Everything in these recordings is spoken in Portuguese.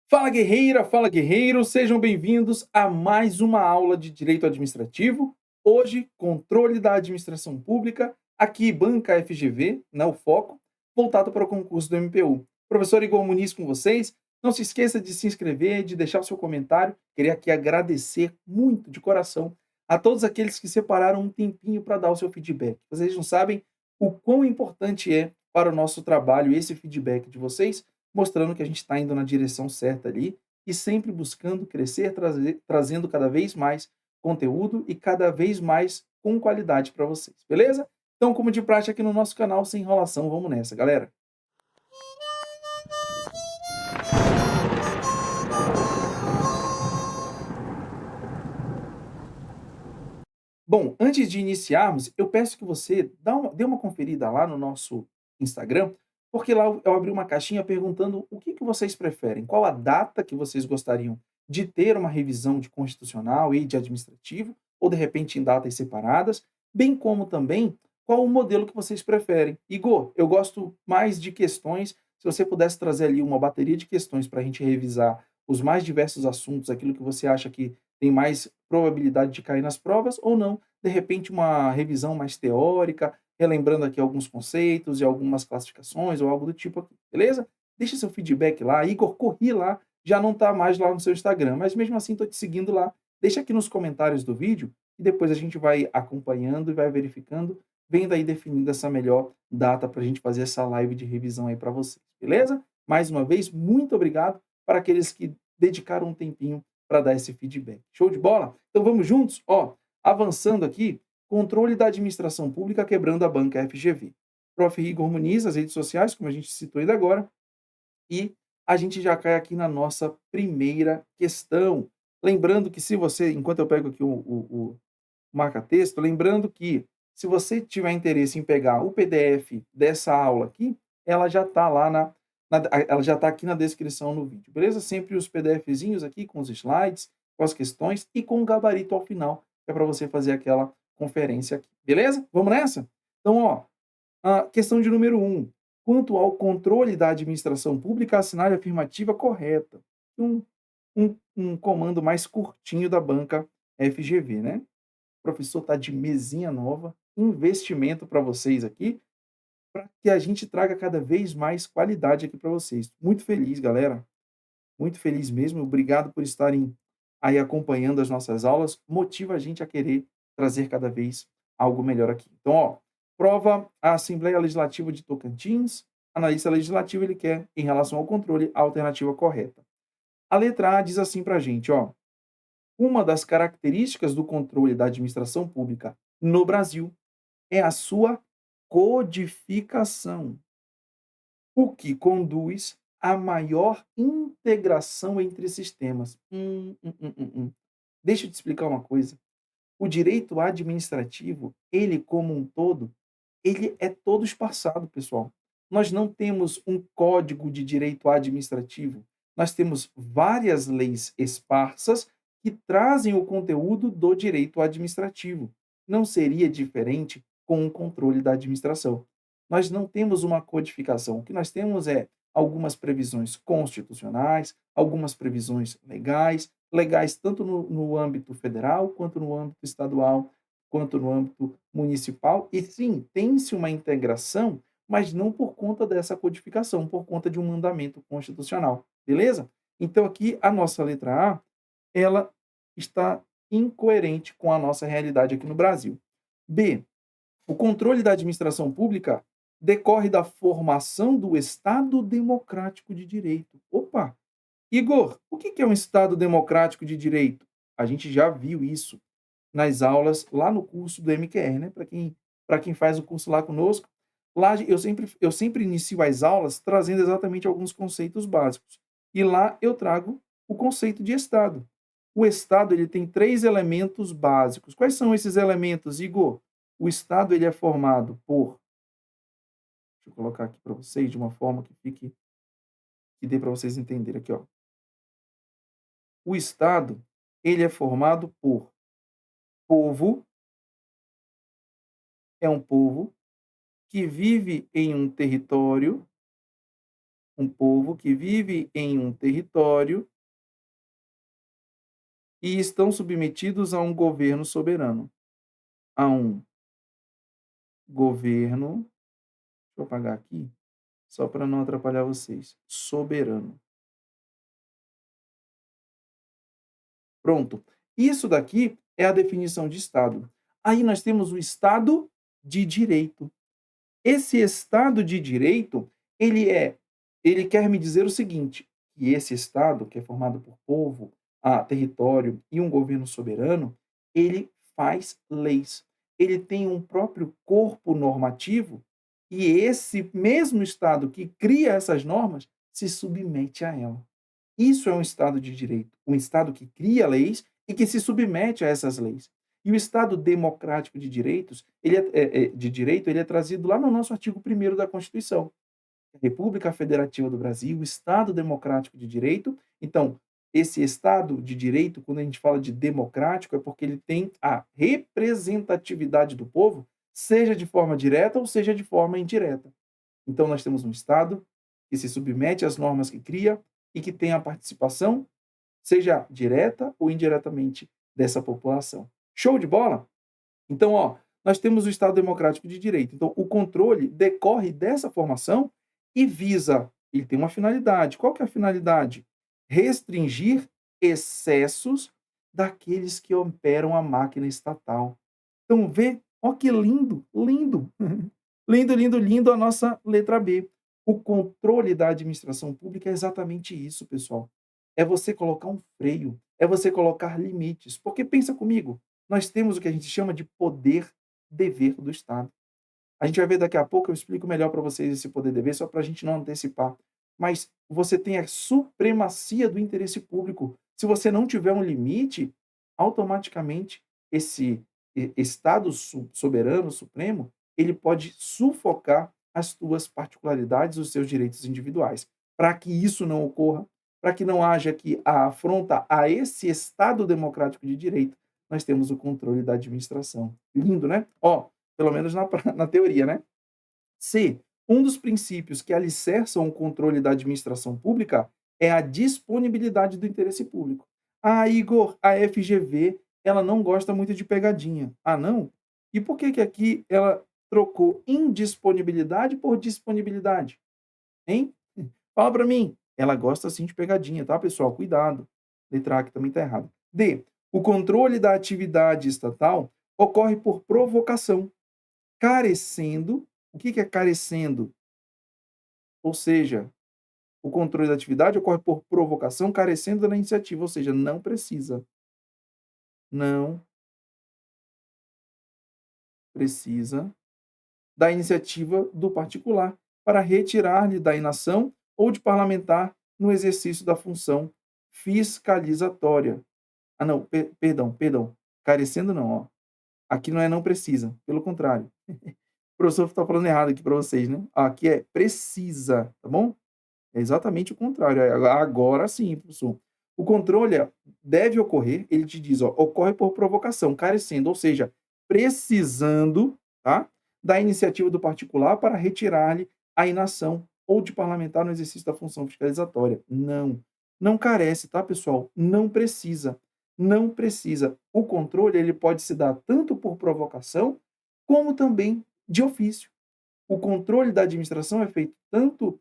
Fala guerreira, fala guerreiro, sejam bem-vindos a mais uma aula de Direito Administrativo. Hoje, controle da administração pública, aqui Banca FGV, o foco, voltado para o concurso do MPU. Professor Igor Muniz com vocês. Não se esqueça de se inscrever, de deixar o seu comentário. Queria aqui agradecer muito de coração a todos aqueles que separaram um tempinho para dar o seu feedback. Vocês não sabem o quão importante é para o nosso trabalho esse feedback de vocês, mostrando que a gente está indo na direção certa ali e sempre buscando crescer, trazendo cada vez mais conteúdo e cada vez mais com qualidade para vocês, beleza? Então, como de praxe aqui no nosso canal, sem enrolação, vamos nessa, galera. Bom, antes de iniciarmos, eu peço que você dê uma conferida lá no nosso Instagram, porque lá eu abri uma caixinha perguntando o que vocês preferem, qual a data que vocês gostariam de ter uma revisão de constitucional e de administrativo, ou de repente em datas separadas, bem como também qual o modelo que vocês preferem. Igor, eu gosto mais de questões, se você pudesse trazer ali uma bateria de questões para a gente revisar os mais diversos assuntos, aquilo que você acha que tem mais probabilidade de cair nas provas ou não, de repente uma revisão mais teórica, relembrando aqui alguns conceitos e algumas classificações ou algo do tipo aqui, beleza? Deixa seu feedback lá, Igor, corri lá, já não está mais lá no seu Instagram, mas mesmo assim estou te seguindo lá. Deixa aqui nos comentários do vídeo e depois a gente vai acompanhando e vai verificando, vendo aí definindo essa melhor data para a gente fazer essa live de revisão aí para vocês, beleza? Mais uma vez, muito obrigado para aqueles que dedicaram um tempinho para dar esse feedback. Show de bola? Então vamos juntos? Ó, avançando aqui, controle da administração pública quebrando a banca FGV. Prof. Igor Muniz, as redes sociais, como a gente citou ainda agora, e a gente já cai aqui na nossa primeira questão. Lembrando que se você, enquanto eu pego aqui o marca-texto, lembrando que se você tiver interesse em pegar o PDF dessa aula aqui, ela já está lá ela já está aqui na descrição no vídeo, beleza? Sempre os PDFzinhos aqui com os slides, com as questões e com o gabarito ao final, que é para você fazer aquela conferência aqui, beleza? Vamos nessa? Então, ó, a questão de número um: quanto ao controle da administração pública, assinale a afirmativa correta. Um, um comando mais curtinho da banca FGV, né? O professor está de mesinha nova, investimento para vocês aqui, para que a gente traga cada vez mais qualidade aqui para vocês. Muito feliz, galera. Muito feliz mesmo. Obrigado por estarem aí acompanhando as nossas aulas. Motiva a gente a querer trazer cada vez algo melhor aqui. Então, ó, prova a Assembleia Legislativa de Tocantins. Analista legislativo, ele quer, em relação ao controle, a alternativa correta. A letra A diz assim para a gente, ó. Uma das características do controle da administração pública no Brasil é a sua codificação, o que conduz à maior integração entre sistemas. Deixa eu te explicar uma coisa. O direito administrativo, ele como um todo, ele é todo espaçado, pessoal. Nós não temos um código de direito administrativo. Nós temos várias leis esparsas que trazem o conteúdo do direito administrativo. Não seria diferente com o controle da administração. Nós não temos uma codificação. O que nós temos é algumas previsões constitucionais, algumas previsões legais, legais tanto no âmbito federal, quanto no âmbito estadual, quanto no âmbito municipal. E sim, tem-se uma integração, mas não por conta dessa codificação, por conta de um mandamento constitucional. Beleza? Então aqui a nossa letra A, ela está incoerente com a nossa realidade aqui no Brasil. B, o controle da administração pública decorre da formação do Estado Democrático de Direito. Opa! Igor, o que é um Estado Democrático de Direito? A gente já viu isso nas aulas lá no curso do MQR, né? Para quem faz o curso lá conosco, lá eu sempre inicio as aulas trazendo exatamente alguns conceitos básicos. E lá eu trago o conceito de Estado. O Estado ele tem três elementos básicos. Quais são esses elementos, Igor? O Estado ele é formado por, deixa eu colocar aqui para vocês de uma forma que dê para vocês entenderem aqui, ó. O Estado ele é formado por povo, é um povo que vive em um território Um povo que vive em um território e estão submetidos a um governo soberano. A um governo, deixa eu apagar aqui, só para não atrapalhar vocês, soberano. Pronto. Isso daqui é a definição de Estado. Aí nós temos o Estado de Direito. Esse Estado de Direito, ele quer me dizer o seguinte, que esse Estado, que é formado por povo, território e um governo soberano, ele faz leis. Ele tem um próprio corpo normativo e esse mesmo Estado que cria essas normas se submete a ela. Isso é um Estado de direito, um Estado que cria leis e que se submete a essas leis. E o Estado democrático de direitos, de direito, ele é trazido lá no nosso artigo 1º da Constituição. República Federativa do Brasil, Estado democrático de direito. Então, esse Estado de direito, quando a gente fala de democrático, é porque ele tem a representatividade do povo, seja de forma direta ou seja de forma indireta. Então, nós temos um Estado que se submete às normas que cria e que tem a participação, seja direta ou indiretamente, dessa população. Show de bola? Então, nós temos o Estado Democrático de Direito. Então, o controle decorre dessa formação e visa, ele tem uma finalidade. Qual que é a finalidade? Restringir excessos daqueles que operam a máquina estatal. Então, vê, ó que lindo, lindo. Lindo, lindo, lindo a nossa letra B. O controle da administração pública é exatamente isso, pessoal. É você colocar um freio, é você colocar limites. Porque pensa comigo, nós temos o que a gente chama de poder-dever do Estado. A gente vai ver daqui a pouco, eu explico melhor para vocês esse poder-dever, só para a gente não antecipar. Mas você tem a supremacia do interesse público. Se você não tiver um limite, automaticamente esse Estado soberano, supremo, ele pode sufocar as tuas particularidades, os seus direitos individuais. Para que isso não ocorra, para que não haja aqui a afronta a esse Estado democrático de direito, nós temos o controle da administração. Lindo, né? Pelo menos na teoria, né? Se um dos princípios que alicerçam o controle da administração pública é a disponibilidade do interesse público. Igor, a FGV, ela não gosta muito de pegadinha. Ah, não? E por que que aqui ela trocou indisponibilidade por disponibilidade? Hein? Fala para mim. Ela gosta sim de pegadinha, tá, pessoal? Cuidado. Letra A que também está errado. D. O controle da atividade estatal ocorre por provocação, carecendo. O que que é carecendo? Ou seja, o controle da atividade ocorre por provocação, carecendo da iniciativa, ou seja, não precisa. Não precisa da iniciativa do particular para retirar-lhe da inação ou de parlamentar no exercício da função fiscalizatória. Não, perdão, carecendo não, aqui não é não precisa, pelo contrário. O professor está falando errado aqui para vocês, né? Aqui é precisa, tá bom? É exatamente o contrário. Agora sim, professor. O controle deve ocorrer, ele te diz, ocorre por provocação, carecendo, ou seja, precisando, tá, da iniciativa do particular para retirar-lhe a inação ou de parlamentar no exercício da função fiscalizatória. Não, não carece, tá, pessoal? Não precisa, não precisa. O controle ele pode se dar tanto por provocação como também de ofício. O controle da administração é feito tanto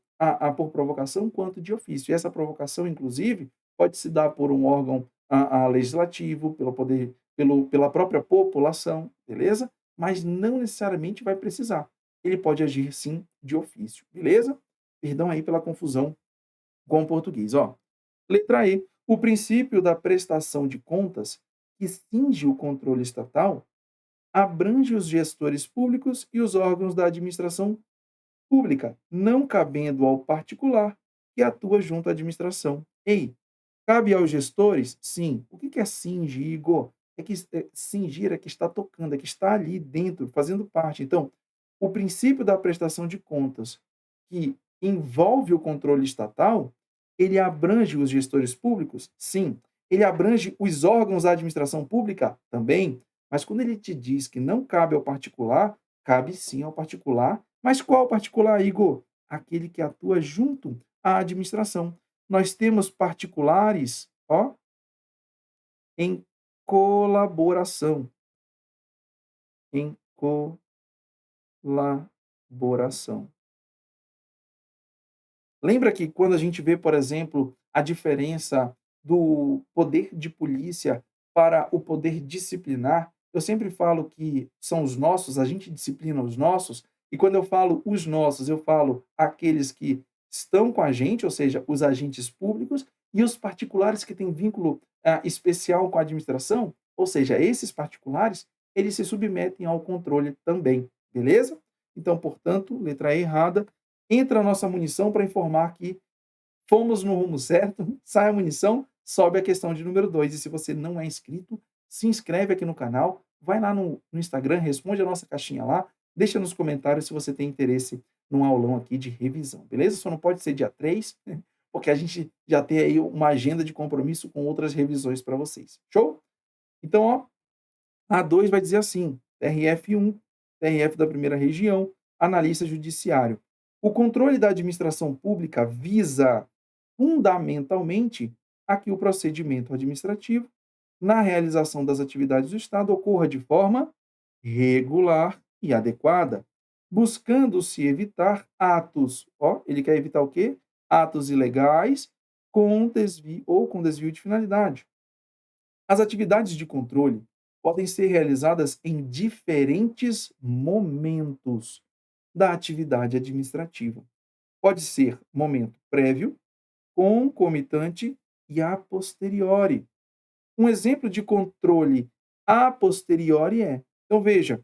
por provocação quanto de ofício. E essa provocação, inclusive, pode se dar por um órgão legislativo, pela própria população, beleza? Mas não necessariamente vai precisar. Ele pode agir, sim, de ofício, beleza? Perdão aí pela confusão com o português. Letra E. O princípio da prestação de contas, que cinge o controle estatal, abrange os gestores públicos e os órgãos da administração pública, não cabendo ao particular que atua junto à administração. Ei, cabe aos gestores? Sim. O que que é cingir, Igor? Cingir é que está tocando, é que está ali dentro, fazendo parte. Então, o princípio da prestação de contas, que envolve o controle estatal, ele abrange os gestores públicos? Sim. Ele abrange os órgãos da administração pública? Também. Mas quando ele te diz que não cabe ao particular, cabe sim ao particular. Mas qual particular, Igor? Aquele que atua junto à administração. Nós temos particulares, ó, em colaboração, em colaboração. Lembra que quando a gente vê, por exemplo, a diferença do poder de polícia para o poder disciplinar, eu sempre falo que são os nossos, a gente disciplina os nossos, e quando eu falo os nossos, eu falo aqueles que estão com a gente, ou seja, os agentes públicos, e os particulares que têm vínculo especial com a administração, ou seja, esses particulares, eles se submetem ao controle também, beleza? Então, portanto, letra E errada, entra a nossa munição para informar que fomos no rumo certo, sai a munição, sobe a questão de número 2. E se você não é inscrito, se inscreve aqui no canal, vai lá no Instagram, responde a nossa caixinha lá, deixa nos comentários se você tem interesse num aulão aqui de revisão, beleza? Só não pode ser dia 3, porque a gente já tem aí uma agenda de compromisso com outras revisões para vocês. Show? Então, ó, a 2 vai dizer assim: TRF1, TRF da primeira região, analista judiciário. O controle da administração pública visa, fundamentalmente, a que o procedimento administrativo, na realização das atividades do Estado, ocorra de forma regular e adequada, buscando-se evitar atos, ó, ele quer evitar o quê? Atos ilegais com desvio de finalidade. As atividades de controle podem ser realizadas em diferentes momentos da atividade administrativa. Pode ser momento prévio, concomitante e a posteriori. Um exemplo de controle a posteriori é, então veja,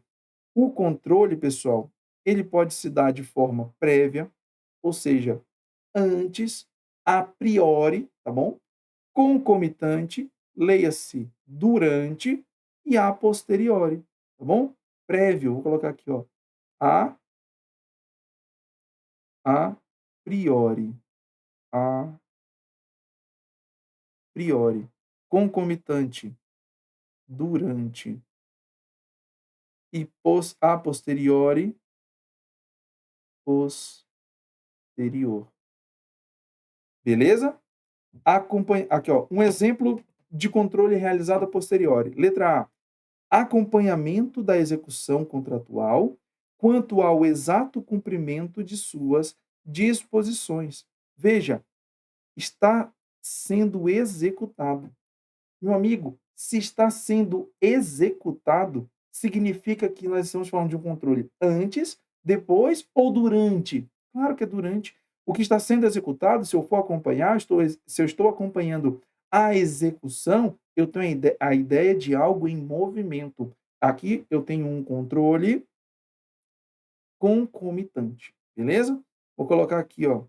o controle, pessoal, ele pode se dar de forma prévia, ou seja, antes, a priori, tá bom? Concomitante, leia-se durante e a posteriori, tá bom? Prévio, vou colocar aqui, ó, a a priori, a priori, concomitante, durante e a posteriori, posterior. Beleza? Aqui, ó, um exemplo de controle realizado a posteriori. Letra A. Acompanhamento da execução contratual quanto ao exato cumprimento de suas disposições. Veja, está sendo executado. Meu amigo, se está sendo executado, significa que nós estamos falando de um controle antes, depois ou durante? Claro que é durante. O que está sendo executado, se eu for acompanhar, se eu estou acompanhando a execução, eu tenho a ideia de algo em movimento. Aqui eu tenho um controle concomitante, beleza? Vou colocar aqui, ó,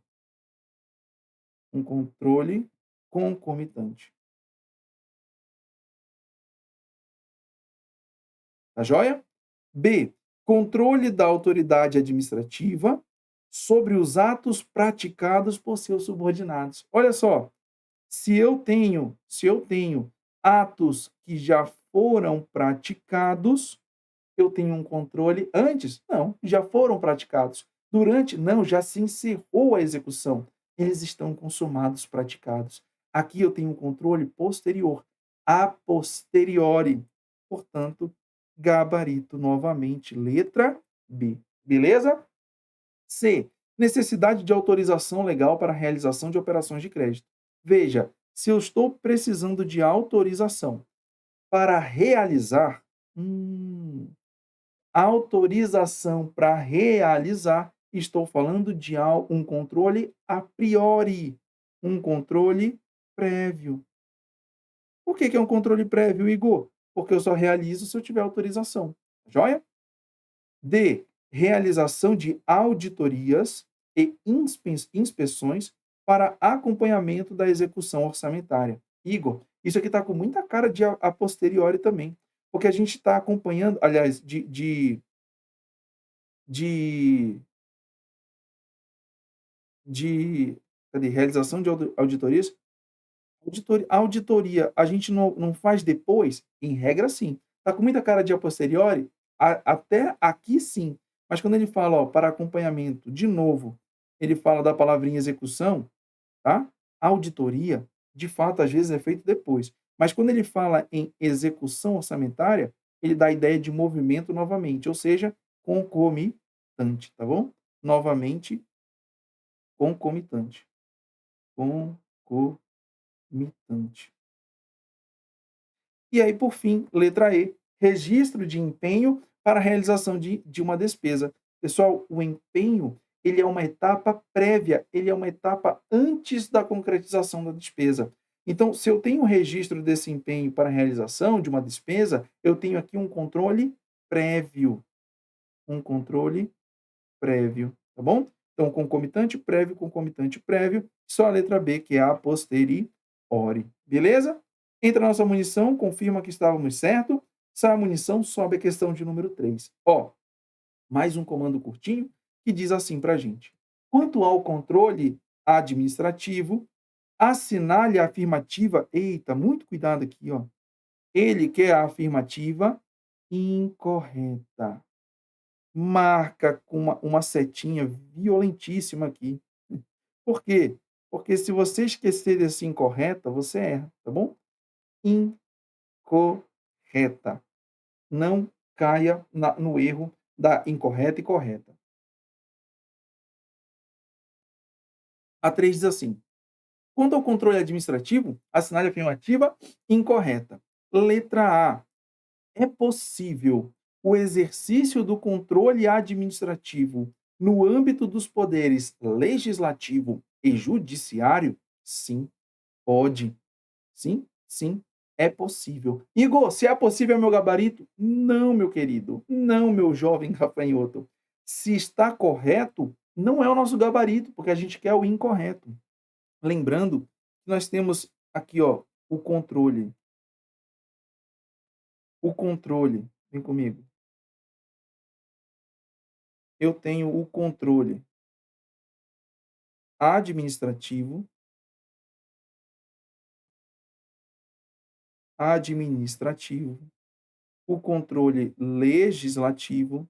um controle concomitante. Tá joia? B. Controle da autoridade administrativa sobre os atos praticados por seus subordinados. Olha só, se eu tenho atos que já foram praticados, eu tenho um controle antes? Não, já foram praticados. Durante? Não, já se encerrou a execução. Eles estão consumados, praticados. Aqui eu tenho um controle posterior, a posteriori. Portanto, gabarito novamente, letra B. Beleza? C. Necessidade de autorização legal para a realização de operações de crédito. Veja, se eu estou precisando de autorização para realizar, autorização para realizar, estou falando de um controle a priori, um controle prévio. Por que é um controle prévio, Igor? Porque eu só realizo se eu tiver autorização. Joia? D. Realização de auditorias e inspeções para acompanhamento da execução orçamentária. Igor, isso aqui está com muita cara de a posteriori também, porque a gente está acompanhando, aliás, de, de cadê? Realização de auditorias. Auditoria, a gente não faz depois? Em regra, sim. Está com muita cara de a posteriori? Até aqui, sim. Mas quando ele fala, ó, para acompanhamento, de novo, ele fala da palavrinha execução, tá? A auditoria, de fato, às vezes é feito depois, mas quando ele fala em execução orçamentária, ele dá a ideia de movimento novamente, ou seja, concomitante, tá bom? Novamente, concomitante, concomitante. E aí, por fim, letra E, registro de empenho para a realização de uma despesa. Pessoal, o empenho, ele é uma etapa prévia, ele é uma etapa antes da concretização da despesa. Então, se eu tenho um registro desse empenho para a realização de uma despesa, eu tenho aqui um controle prévio, um controle prévio, tá bom? Então, concomitante prévio, só a letra B, que é a posteriori, beleza? Entra a nossa munição, confirma que estávamos certo, sai a munição, sobe a questão de número 3. Ó, mais um comando curtinho que diz assim para a gente. Quanto ao controle administrativo, assinale a afirmativa, eita, muito cuidado aqui, ó. Ele quer a afirmativa incorreta, marca com uma setinha violentíssima aqui. Por quê? Porque se você esquecer desse incorreta, você erra, tá bom? Incorreta. Não caia no erro da incorreta e correta. A 3 diz assim: quanto ao controle administrativo, assinale a afirmativa incorreta. Letra A. É possível o exercício do controle administrativo no âmbito dos poderes legislativo e judiciário? Sim, pode. Sim, sim, é possível. Igor, se é possível, é meu gabarito? Não, meu querido. Não, meu jovem gafanhoto. Se está correto, não é o nosso gabarito, porque a gente quer o incorreto. Lembrando que nós temos aqui, ó, o controle. O controle. Vem comigo. Eu tenho o controle administrativo, administrativo, o controle legislativo,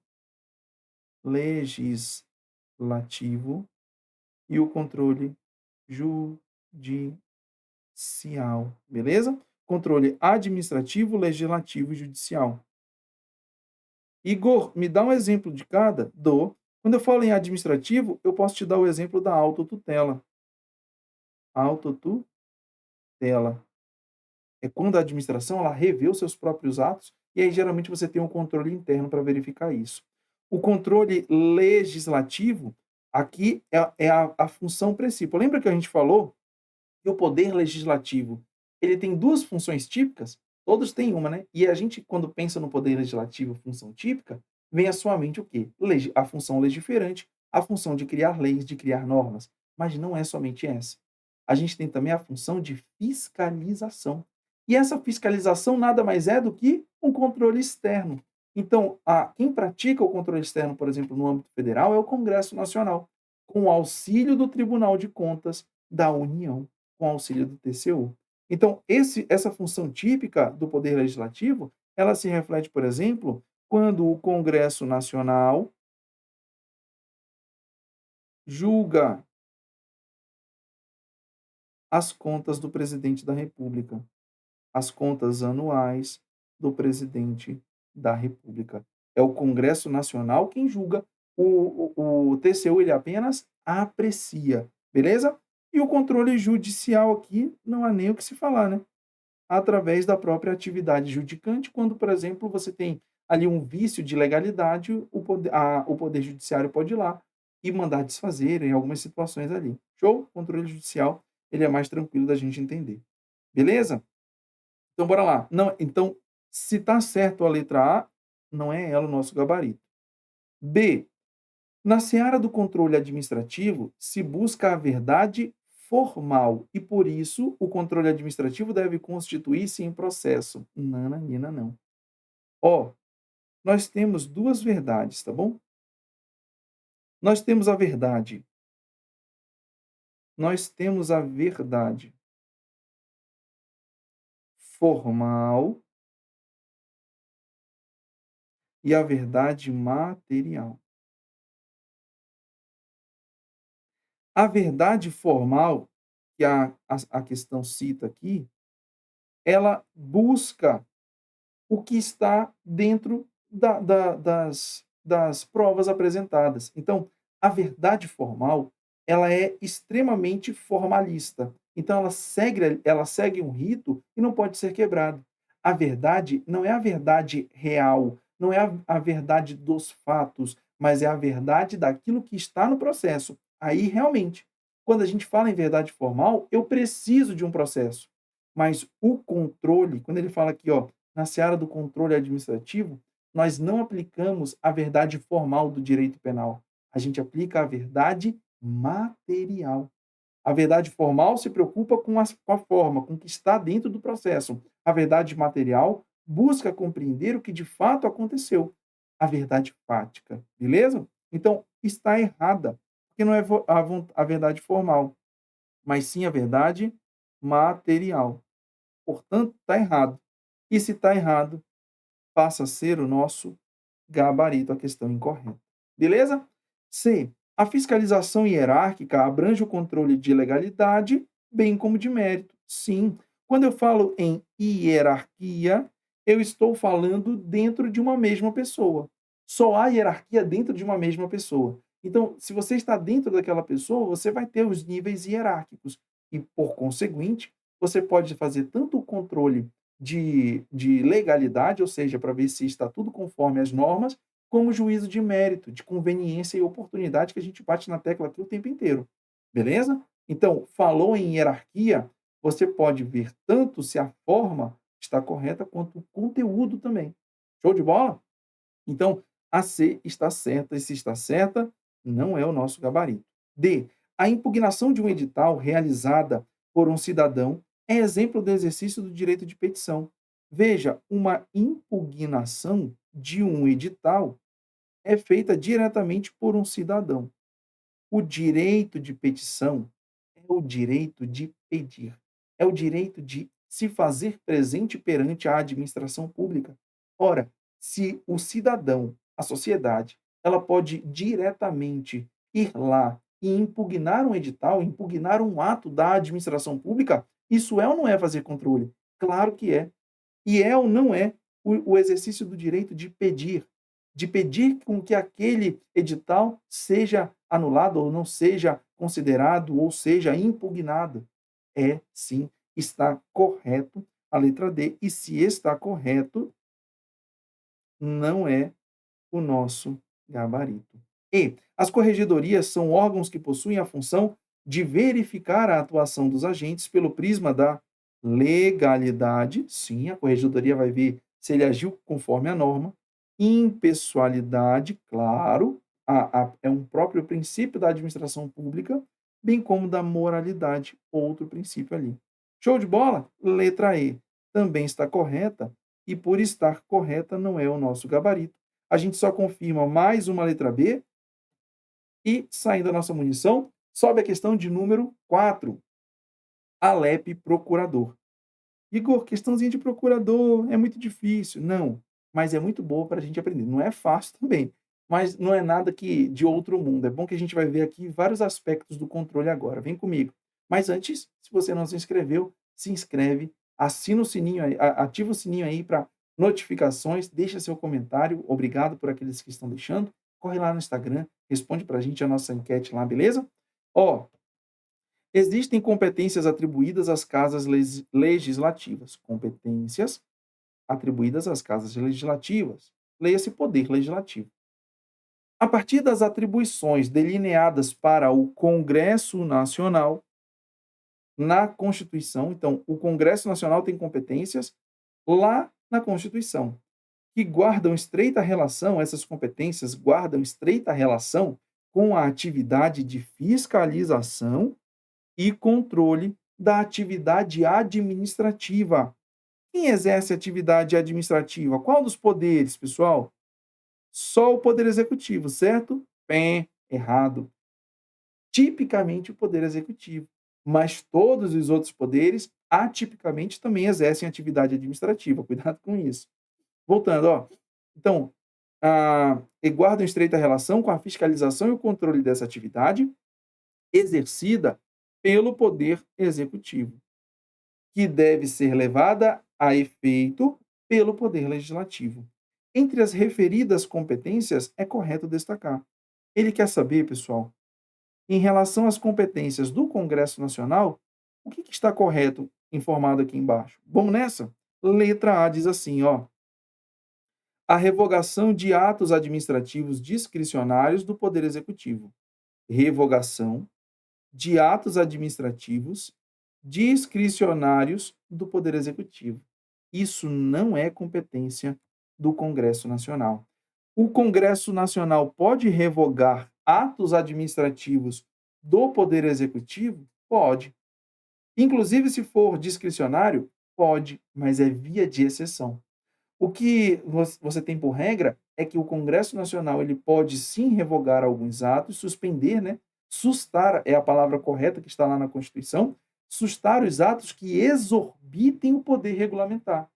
legislativo e o controle judicial, beleza? Controle administrativo, legislativo e judicial. Igor, me dá um exemplo de cada? Dou. Quando eu falo em administrativo, eu posso te dar o exemplo da autotutela. Autotutela. É quando a administração ela revê os seus próprios atos e aí geralmente você tem um controle interno para verificar isso. O controle legislativo, aqui é a função principal. Lembra que a gente falou que o poder legislativo ele tem duas funções típicas? Todos têm uma, né? E a gente, quando pensa no poder legislativo, função típica, vem à sua mente o quê? A função legiferante, a função de criar leis, de criar normas. Mas não é somente essa. A gente tem também a função de fiscalização. E essa fiscalização nada mais é do que um controle externo. Então, quem pratica o controle externo, por exemplo, no âmbito federal, é o Congresso Nacional, com o auxílio do Tribunal de Contas da União, com o auxílio do TCU. Então, essa função típica do Poder Legislativo, ela se reflete, por exemplo, quando o Congresso Nacional julga as contas do presidente da República, as contas anuais do presidente da República. É o Congresso Nacional quem julga, o TCU ele apenas aprecia, beleza? E o controle judicial aqui não há nem o que se falar, né? Através da própria atividade judicante, quando, por exemplo, você tem ali um vício de legalidade, o poder judiciário pode ir lá e mandar desfazer em algumas situações ali. Show? Controle judicial, ele é mais tranquilo da gente entender. Beleza? Então bora lá. Não, então, se está certo a letra A, não é ela o nosso gabarito. B. Na seara do controle administrativo, se busca a verdade formal e, por isso, o controle administrativo deve constituir-se em processo. Nananina, não. Ó, nós temos duas verdades, tá bom? Nós temos a verdade. Nós temos a verdade formal e a verdade material. A verdade formal que a questão cita aqui, ela busca o que está dentro das provas apresentadas. Então, a verdade formal, ela é extremamente formalista. Então, ela segue um rito e não pode ser quebrado. A verdade não é a verdade real, não é a verdade dos fatos, mas é a verdade daquilo que está no processo. Aí, realmente, quando a gente fala em verdade formal, eu preciso de um processo. Mas o controle, quando ele fala aqui, ó, na seara do controle administrativo, nós não aplicamos a verdade formal do direito penal. A gente aplica a verdade material. A verdade formal se preocupa com a forma, com o que está dentro do processo. A verdade material busca compreender o que de fato aconteceu. A verdade fática, beleza? Então, está errada, porque não é a verdade formal, mas sim a verdade material. Portanto, está errado. E se está errado, passa a ser o nosso gabarito, a questão incorreta. Beleza? C. A fiscalização hierárquica abrange o controle de legalidade, bem como de mérito. Sim. Quando eu falo em hierarquia, eu estou falando dentro de uma mesma pessoa. Só há hierarquia dentro de uma mesma pessoa. Então, se você está dentro daquela pessoa, você vai ter os níveis hierárquicos. E, por conseguinte, você pode fazer tanto o controle de legalidade, ou seja, para ver se está tudo conforme as normas, como juízo de mérito, de conveniência e oportunidade, que a gente bate na tecla aqui o tempo inteiro. Beleza? Então, falou em hierarquia, você pode ver tanto se a forma está correta, quanto o conteúdo também. Show de bola? Então, a C está certa, e se está certa, não é o nosso gabarito. D. A impugnação de um edital realizada por um cidadão é exemplo do exercício do direito de petição. Veja, uma impugnação de um edital é feita diretamente por um cidadão. O direito de petição é o direito de pedir, é o direito de se fazer presente perante a administração pública. Ora, se o cidadão, a sociedade, ela pode diretamente ir lá e impugnar um edital, impugnar um ato da administração pública, isso é ou não é fazer controle? Claro que é. E é ou não é o exercício do direito de pedir com que aquele edital seja anulado ou não seja considerado ou seja impugnado. É sim, está correto a letra D. E se está correto, não é o nosso gabarito. E as corregedorias são órgãos que possuem a função de verificar a atuação dos agentes pelo prisma da legalidade, sim, a corregedoria vai ver se ele agiu conforme a norma, impessoalidade, claro, é um próprio princípio da administração pública, bem como da moralidade, outro princípio ali. Show de bola? Letra E também está correta, e por estar correta não é o nosso gabarito. A gente só confirma mais uma letra B e, saindo a nossa munição, sobe a questão de número 4, Alep procurador. Igor, questãozinha de procurador é muito difícil. Não, mas é muito boa para a gente aprender. Não é fácil também, mas não é nada que de outro mundo. É bom que a gente vai ver aqui vários aspectos do controle agora. Vem comigo. Mas antes, se você não se inscreveu, se inscreve, assina o sininho aí, ativa o sininho aí para notificações, deixa seu comentário. Obrigado por aqueles que estão deixando. Corre lá no Instagram, responde para a gente a nossa enquete lá, beleza? Ó, existem competências atribuídas às casas legislativas. Competências atribuídas às casas legislativas. Leia-se poder legislativo. A partir das atribuições delineadas para o Congresso Nacional na Constituição, então, o Congresso Nacional tem competências lá na Constituição, que guardam estreita relação, essas competências guardam estreita relação com a atividade de fiscalização e controle da atividade administrativa. Quem exerce atividade administrativa? Qual dos poderes, pessoal? Só o poder executivo, certo? Bem, errado. Tipicamente o poder executivo. Mas todos os outros poderes, atipicamente, também exercem atividade administrativa. Cuidado com isso. Voltando, ó. Então, e guardam estreita relação com a fiscalização e o controle dessa atividade, exercida pelo Poder Executivo, que deve ser levada a efeito pelo Poder Legislativo. Entre as referidas competências, é correto destacar. Ele quer saber, pessoal, em relação às competências do Congresso Nacional, o que está correto informado aqui embaixo? Vamos nessa? Letra A diz assim, ó: a revogação de atos administrativos discricionários do Poder Executivo. Revogação de atos administrativos discricionários do Poder Executivo. Isso não é competência do Congresso Nacional. O Congresso Nacional pode revogar atos administrativos do Poder Executivo? Pode. Inclusive, se for discricionário, pode, mas é via de exceção. O que você tem por regra é que o Congresso Nacional ele pode sim revogar alguns atos, suspender, né? Sustar é a palavra correta que está lá na Constituição, sustar os atos que exorbitem o poder regulamentar.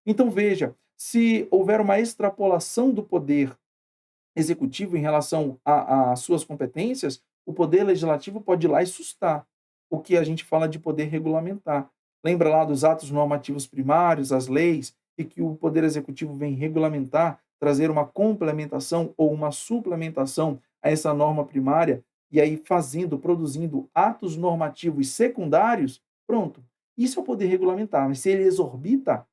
Então, veja, se houver uma extrapolação do poder executivo em relação às suas competências, o poder legislativo pode ir lá e sustar o que a gente fala de poder regulamentar. Lembra lá dos atos normativos primários, as leis, e que o poder executivo vem regulamentar, trazer uma complementação ou uma suplementação a essa norma primária, e aí fazendo, produzindo atos normativos secundários, pronto. Isso é o poder regulamentar, mas se ele exorbita,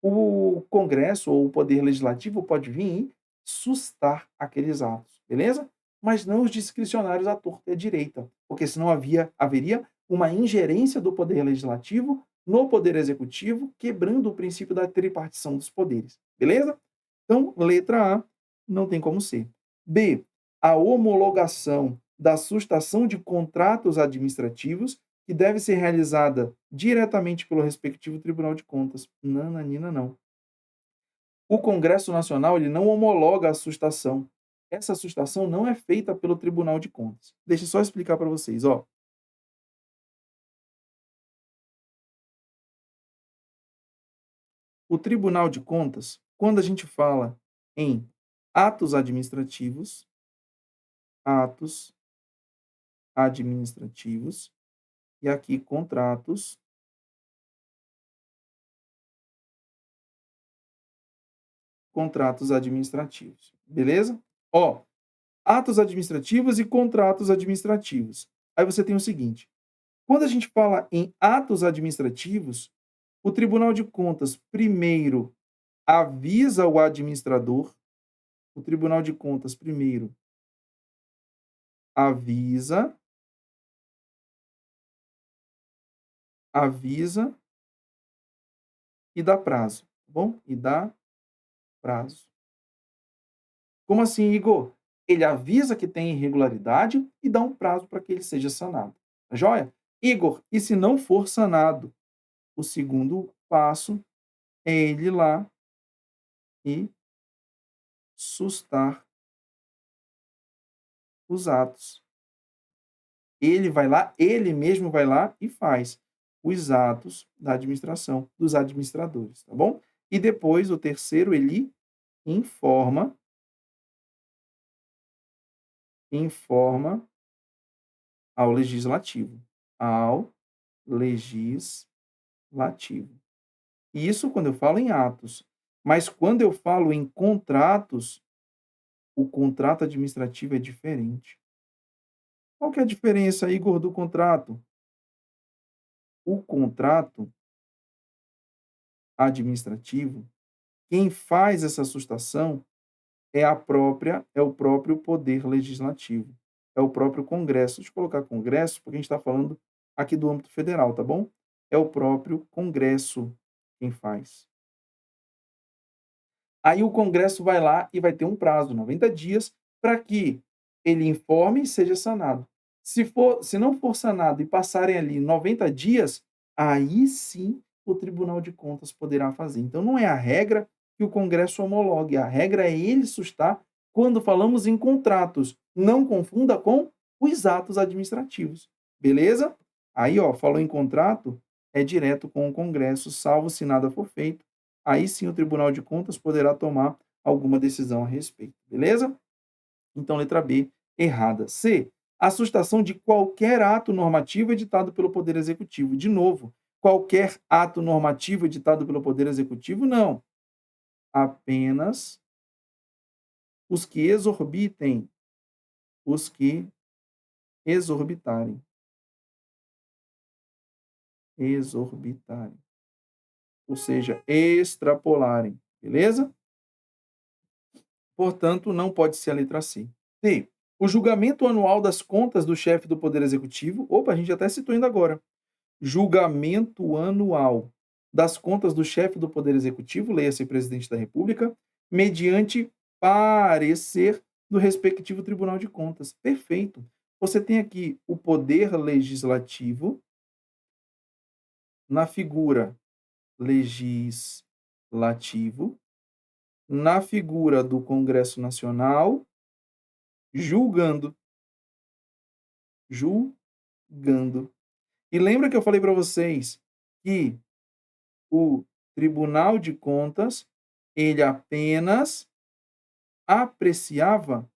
o Congresso ou o Poder Legislativo pode vir e sustar aqueles atos, beleza? Mas não os discricionários à torta e à direita, porque senão haveria uma ingerência do Poder Legislativo no Poder Executivo, quebrando o princípio da tripartição dos poderes, beleza? Então, letra A, não tem como ser. B, a homologação da sustação de contratos administrativos que deve ser realizada diretamente pelo respectivo Tribunal de Contas. Nananina, não. O Congresso Nacional ele não homologa a sustação. Essa sustação não é feita pelo Tribunal de Contas. Deixa eu só explicar para vocês. Ó. O Tribunal de Contas, quando a gente fala em atos administrativos, e aqui contratos administrativos. Beleza? Ó, atos administrativos e contratos administrativos. Aí você tem o seguinte: quando a gente fala em atos administrativos, o Tribunal de Contas primeiro avisa o administrador, o Tribunal de Contas primeiro avisa, avisa e dá prazo, tá bom? E dá prazo. Como assim, Igor? Ele avisa que tem irregularidade e dá um prazo para que ele seja sanado. Tá joia? Igor, e se não for sanado? O segundo passo é ele ir lá e sustar os atos. Ele vai lá, ele mesmo vai lá e faz os atos da administração, dos administradores, tá bom? E depois, o terceiro, ele informa, informa ao legislativo. Ao legislativo. Isso quando eu falo em atos. Mas quando eu falo em contratos, o contrato administrativo é diferente. Qual que é a diferença, Igor, do contrato? O contrato administrativo, quem faz essa sustação é o próprio poder legislativo, é o próprio Congresso. Deixa eu colocar Congresso, porque a gente está falando aqui do âmbito federal, tá bom? É o próprio Congresso quem faz. Aí o Congresso vai lá e vai ter um prazo, 90 dias, para que ele informe e seja sanado. Se não for sanado e passarem ali 90 dias, aí sim o Tribunal de Contas poderá fazer. Então não é a regra que o Congresso homologue, a regra é ele sustar quando falamos em contratos. Não confunda com os atos administrativos. Beleza? Aí, ó, falou em contrato, é direto com o Congresso, salvo se nada for feito. Aí sim o Tribunal de Contas poderá tomar alguma decisão a respeito. Beleza? Então, letra B, errada. C, a sustação de qualquer ato normativo editado pelo Poder Executivo. De novo, qualquer ato normativo editado pelo Poder Executivo, não. Apenas os que exorbitem, os que exorbitarem, exorbitarem, ou seja, extrapolarem, beleza? Portanto, não pode ser a letra C. D. O julgamento anual das contas do chefe do Poder Executivo. Opa, a gente até citou ainda agora. Julgamento anual das contas do chefe do Poder Executivo, leia-se presidente da República, mediante parecer do respectivo Tribunal de Contas. Perfeito. Você tem aqui o Poder Legislativo na figura legislativo, na figura do Congresso Nacional, julgando. Julgando. E lembra que eu falei para vocês que o Tribunal de Contas, ele apenas apreciava,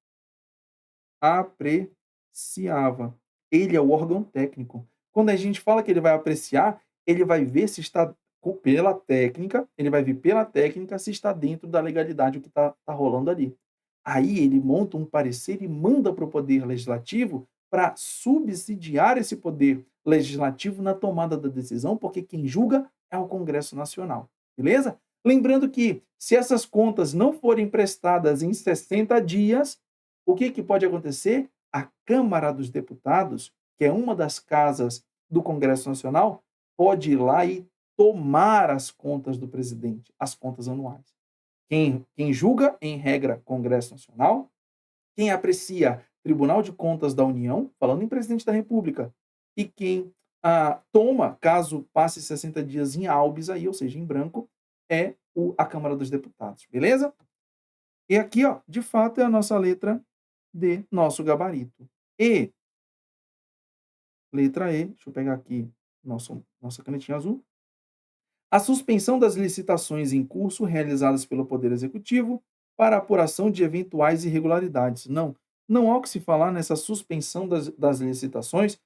apreciava. Ele é o órgão técnico. Quando a gente fala que ele vai apreciar, ele vai ver se está pela técnica, ele vai ver pela técnica se está dentro da legalidade o que está rolando ali. Aí ele monta um parecer e manda para o Poder Legislativo para subsidiar esse Poder Legislativo na tomada da decisão, porque quem julga é o Congresso Nacional. Beleza? Lembrando que, se essas contas não forem prestadas em 60 dias, o que pode acontecer? A Câmara dos Deputados, que é uma das casas do Congresso Nacional, pode ir lá e tomar as contas do presidente, as contas anuais. Quem julga, em regra, Congresso Nacional. Quem aprecia, Tribunal de Contas da União, falando em presidente da República. E quem toma, caso passe 60 dias em albis, aí, ou seja, em branco, é a Câmara dos Deputados. Beleza? E aqui, ó, de fato, é a nossa letra D, nosso gabarito. E, letra E, deixa eu pegar aqui nossa canetinha azul. A suspensão das licitações em curso realizadas pelo Poder Executivo para apuração de eventuais irregularidades. Não há o que se falar nessa suspensão das licitações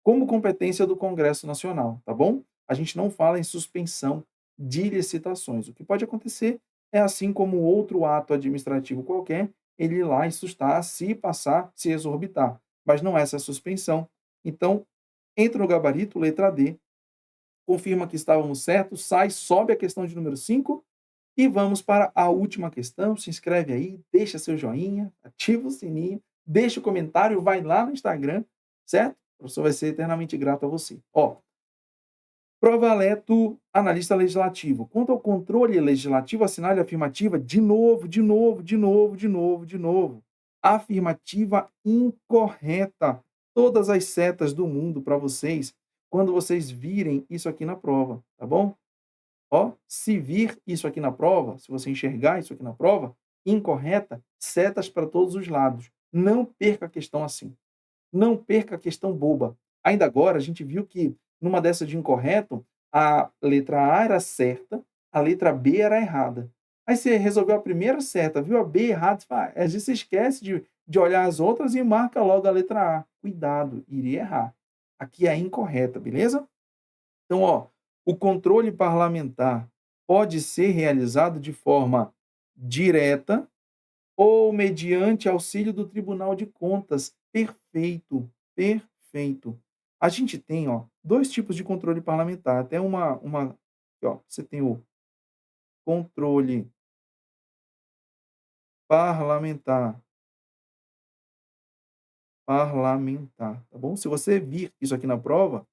como competência do Congresso Nacional, tá bom? A gente não fala em suspensão de licitações. O que pode acontecer é assim como outro ato administrativo qualquer, ele ir lá e sustar, se passar, se exorbitar. Mas não é essa suspensão. Então, entra no gabarito, letra D, confirma que estávamos certos, sai, sobe a questão de número 5 e vamos para a última questão. Se inscreve aí, deixa seu joinha, ativa o sininho, deixa o comentário, vai lá no Instagram, certo? O professor vai ser eternamente grato a você. Ó, Provaleto, analista legislativo. Quanto ao controle legislativo, assinale a afirmativa de novo, de novo, de novo, de novo, de novo. Afirmativa incorreta. Todas as setas do mundo para vocês, quando vocês virem isso aqui na prova, tá bom? Ó, se vir isso aqui na prova, se você enxergar isso aqui na prova, incorreta, setas para todos os lados. Não perca a questão assim. Não perca a questão boba. Ainda agora, a gente viu que, numa dessa de incorreto, a letra A era certa, a letra B era errada. Aí você resolveu a primeira certa, viu a B errada, você fala, às vezes você esquece de olhar as outras e marca logo a letra A. Cuidado, iria errar. Aqui é a incorreta, beleza? Então, ó, o controle parlamentar pode ser realizado de forma direta ou mediante auxílio do Tribunal de Contas. Perfeito, perfeito. A gente tem, ó, 2 tipos de controle parlamentar, até aqui, ó, você tem o controle parlamentar, tá bom? Se você vir isso aqui na prova,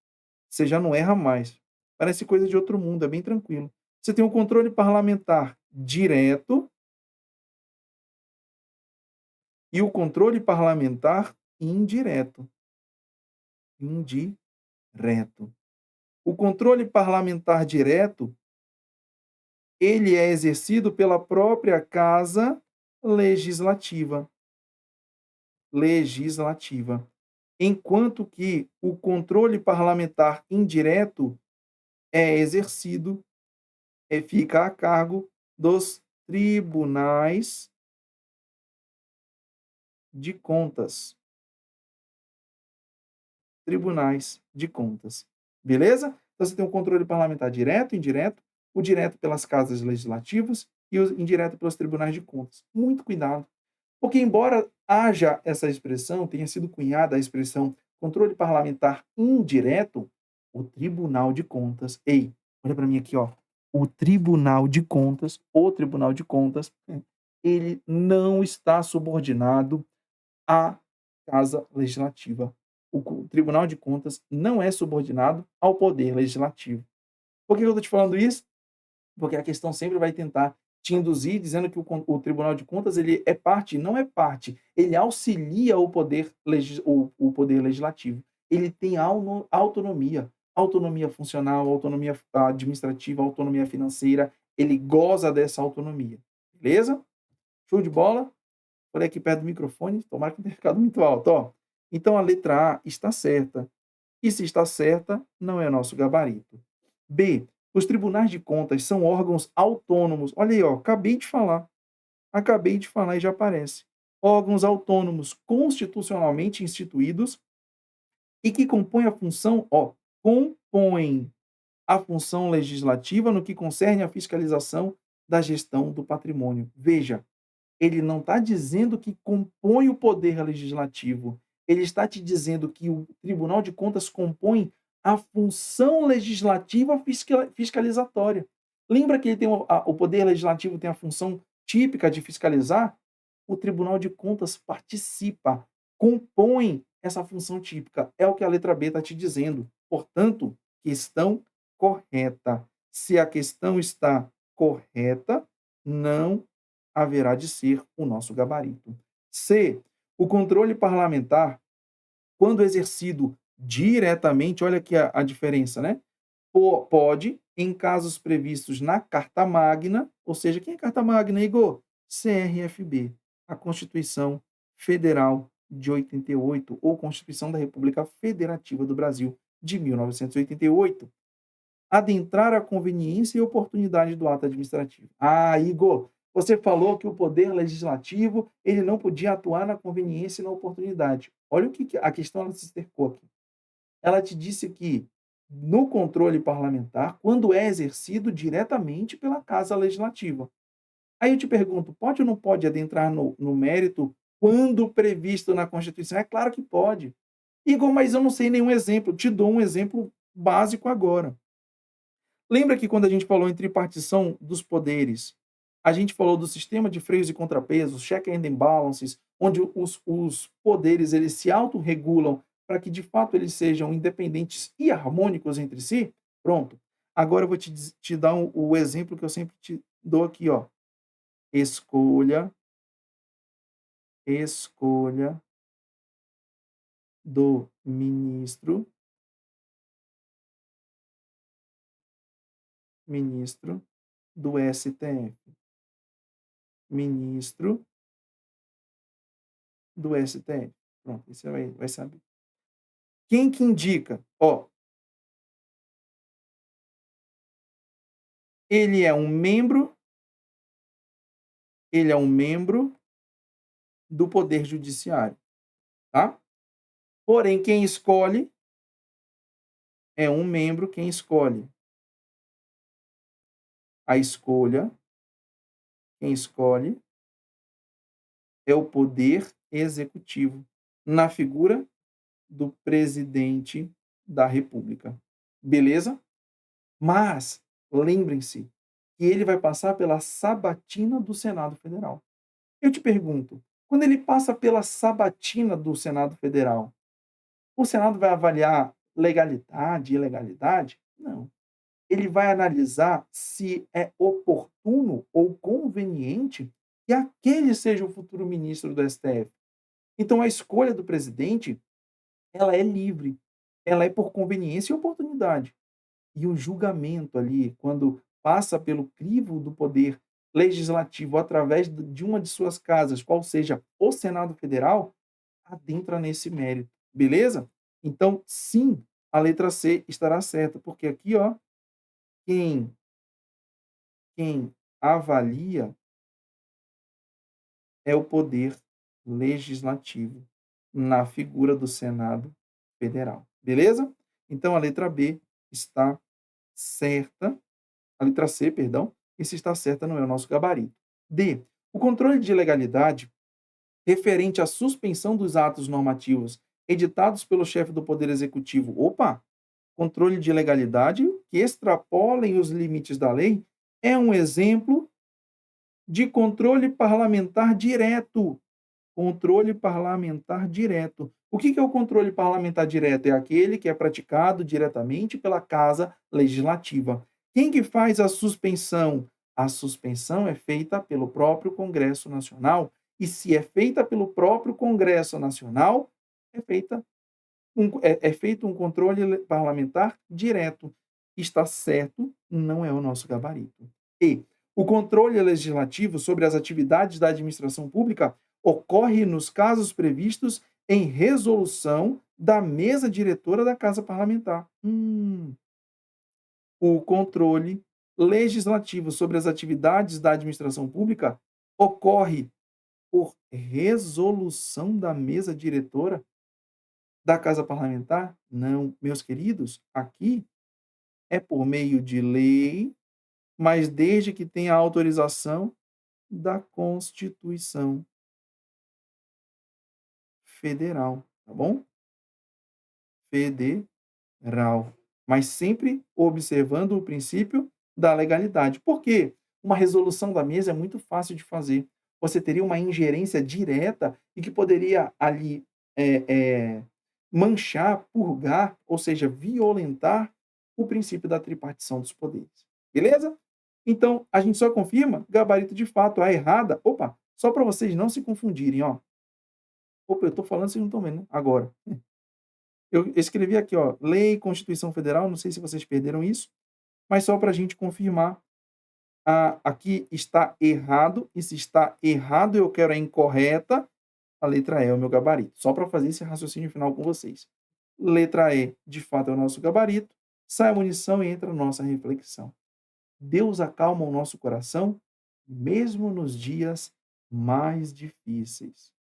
você já não erra mais. Parece coisa de outro mundo, é bem tranquilo. Você tem o controle parlamentar direto e o controle parlamentar indireto. Indireto. O controle parlamentar direto, ele é exercido pela própria casa legislativa. Legislativa. Enquanto que o controle parlamentar indireto é exercido, fica a cargo dos tribunais de contas. tribunais de contas. Beleza? Então você tem o controle parlamentar direto, indireto, o direto pelas casas legislativas e o indireto pelos tribunais de contas. Muito cuidado, porque embora haja essa expressão, tenha sido cunhada a expressão controle parlamentar indireto, o Tribunal de Contas, ei, olha para mim aqui, ó, o Tribunal de Contas, ele não está subordinado à Casa Legislativa. O Tribunal de Contas não é subordinado ao Poder Legislativo. Por que eu estou te falando isso? Porque a questão sempre vai tentar te induzir dizendo que o Tribunal de Contas ele é parte, não é parte, ele auxilia o poder legislativo. Ele tem autonomia, autonomia funcional, autonomia administrativa, autonomia financeira, ele goza dessa autonomia. Beleza? Show de bola? Falei aqui perto do microfone, tomara que não tenha ficado muito alto, ó. Então a letra A está certa. E se está certa, não é nosso gabarito. B. Os tribunais de contas são órgãos autônomos. Olha aí, ó, acabei de falar. Acabei de falar e já aparece. Órgãos autônomos constitucionalmente instituídos e que compõem a função, ó, compõem a função legislativa no que concerne à fiscalização da gestão do patrimônio. Veja, ele não está dizendo que compõe o poder legislativo. Ele está te dizendo que o Tribunal de Contas compõe a função legislativa fiscalizatória. Lembra que ele tem o poder legislativo tem a função típica de fiscalizar? O Tribunal de Contas participa, compõe essa função típica. É o que a letra B está te dizendo. Portanto, questão correta. Se a questão está correta, não haverá de ser o nosso gabarito. C. O controle parlamentar, quando exercido diretamente, olha aqui a diferença, né? Pode, em casos previstos na Carta Magna, ou seja, quem é Carta Magna, Igor? CRFB, a Constituição Federal de 88, ou Constituição da República Federativa do Brasil de 1988. Adentrar a conveniência e oportunidade do ato administrativo. Ah, Igor, você falou que o poder legislativo ele não podia atuar na conveniência e na oportunidade. Olha o que a questão ela se cercou aqui. Ela te disse que no controle parlamentar, quando é exercido diretamente pela Casa Legislativa. Aí eu te pergunto, pode ou não pode adentrar no mérito quando previsto na Constituição? É claro que pode. Igor, mas eu não sei nenhum exemplo. Te dou um exemplo básico agora. Lembra que quando a gente falou em tripartição dos poderes, a gente falou do sistema de freios e contrapesos, check and balances, onde os poderes eles se autorregulam para que de fato eles sejam independentes e harmônicos entre si? Pronto. Agora eu vou te dar o exemplo que eu sempre te dou aqui, ó. Escolha, escolha do ministro do STF. Ministro do STF. Pronto, você vai saber. Quem que indica? Ó, ele é um membro ele é um membro do poder judiciário, tá? Porém, quem escolhe. A escolha, quem escolhe é o poder executivo, na figura do presidente da república. Beleza? Mas, lembrem-se que ele vai passar pela sabatina do Senado Federal. Eu te pergunto, quando ele passa pela sabatina do Senado Federal, o Senado vai avaliar legalidade e ilegalidade? Não. Ele vai analisar se é oportuno ou conveniente que aquele seja o futuro ministro do STF. Então a escolha do presidente, ela é livre, ela é por conveniência e oportunidade. E o julgamento ali, quando passa pelo crivo do poder legislativo através de uma de suas casas, qual seja o Senado Federal, adentra nesse mérito, beleza? Então, sim, a letra C estará certa, porque aqui, ó, quem quem avalia é o poder legislativo, na figura do Senado Federal. beleza? Então a letra B está certa, a letra C, perdão, e se está certa não é o nosso gabarito. D, o controle de legalidade referente à suspensão dos atos normativos editados pelo chefe do Poder Executivo. Opa! Controle de legalidade que extrapolem os limites da lei é um exemplo de controle parlamentar direto. Controle parlamentar direto. O que é o controle parlamentar direto? É aquele que é praticado diretamente pela Casa Legislativa. Quem que faz a suspensão? A suspensão é feita pelo próprio Congresso Nacional. E se é feita pelo próprio Congresso Nacional, é feita é feito um controle parlamentar direto. Está certo, não é o nosso gabarito. E o controle legislativo sobre as atividades da administração pública ocorre nos casos previstos em resolução da mesa diretora da Casa Parlamentar. O controle legislativo sobre as atividades da administração pública ocorre por resolução da mesa diretora da Casa Parlamentar? Não, meus queridos, aqui é por meio de lei, mas desde que tenha autorização da Constituição Federal, tá bom? Federal. Mas sempre observando o princípio da legalidade. Por quê? Uma resolução da mesa é muito fácil de fazer. Você teria uma ingerência direta e que poderia ali eh eh, manchar, purgar, ou seja, violentar o princípio da tripartição dos poderes. Beleza? Então, a gente só confirma gabarito de fato, a errada opa, só para vocês não se confundirem, ó. Opa, eu estou falando, vocês não estão vendo, né? Agora. Eu escrevi aqui, ó, Lei, Constituição Federal, não sei se vocês perderam isso, mas só para a gente confirmar, aqui está errado, e se está errado eu quero a incorreta, a letra E é o meu gabarito, só para fazer esse raciocínio final com vocês. Letra E, de fato, é o nosso gabarito, sai a munição e entra a nossa reflexão. Deus acalma o nosso coração, mesmo nos dias mais difíceis.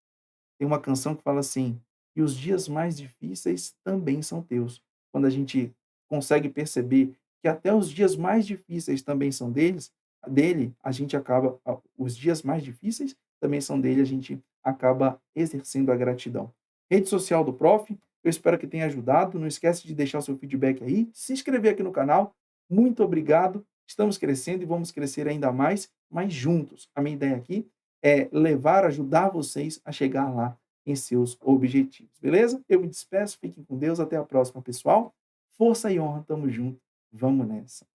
Tem uma canção que fala assim: "E os dias mais difíceis também são teus". Quando a gente consegue perceber que até os dias mais difíceis também são dele, a gente acaba os dias mais difíceis também são dele, a gente acaba exercendo a gratidão. Rede social do Prof, eu espero que tenha ajudado, não esquece de deixar o seu feedback aí, se inscrever aqui no canal. Muito obrigado, estamos crescendo e vamos crescer ainda mais, mas juntos. A minha ideia aqui é levar, ajudar vocês a chegar lá em seus objetivos, beleza? Eu me despeço, fiquem com Deus, até a próxima, pessoal. Força e honra, tamo junto, vamos nessa.